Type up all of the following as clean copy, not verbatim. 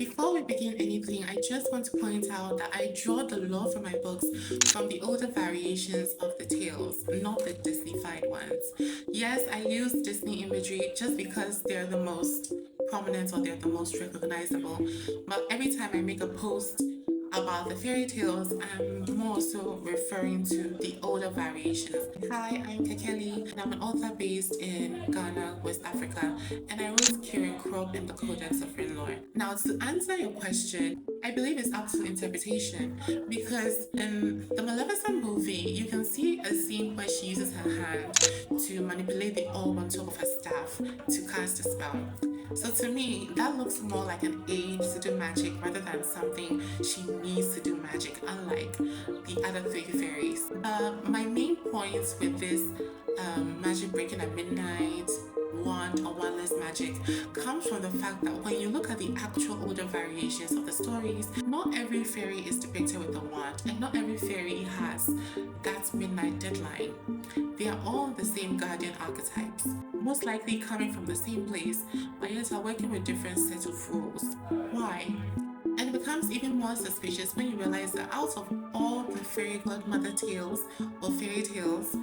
Before we begin anything, I just want to point out that I draw the lore for my books from the older variations of the tales, not the Disneyfied ones. Yes, I use Disney imagery just because they're the most prominent or they're the most recognizable. But every time I make a post about the fairy tales, I'm more so referring to the older variations. Hi, I'm Kekeli, and I'm an author based in Ghana, West Africa, and I wrote Kieran Crop in the Codex of Rinlore. Now, to answer your question, I believe it's up to interpretation because in the Maleficent movie, you can see a scene where she uses her hand to manipulate the orb on top of her staff to cast a spell. So to me, that looks more like an aid to do magic rather than something she needs to do magic, unlike the other three fairies. My main points with this magic breaking at midnight, wand or wandless magic comes from the fact that when you look at the actual older variations of the stories, not every fairy is depicted with a wand, and not every fairy has that midnight deadline. They are all the same guardian archetypes, most likely coming from the same place, but yet are working with different sets of rules. Why? And it becomes even more suspicious when you realize that out of all the fairy godmother tales or fairy tales,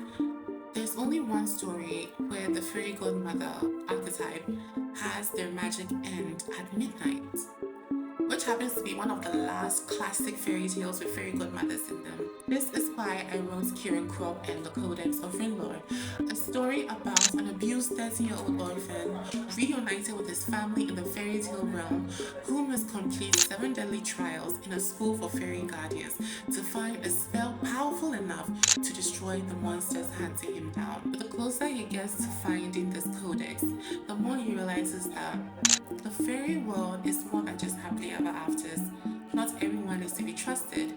there's only one story where the fairy godmother archetype has their magic end at midnight, which happens to be one of the last classic fairy tales with fairy godmothers in them. This is why I wrote Kieran Crop and the Codex of Rinlore, a story about an abused 13-year-old orphan reunited with his family in the fairy tale realm who must complete 7 deadly trials in a school for fairy guardians to find a spell powerful enough to destroy the monsters hunting him down. But the closer he gets to finding this codex, the more he realizes that the fairy world is more than just happily ever afters. Not everyone is to be trusted.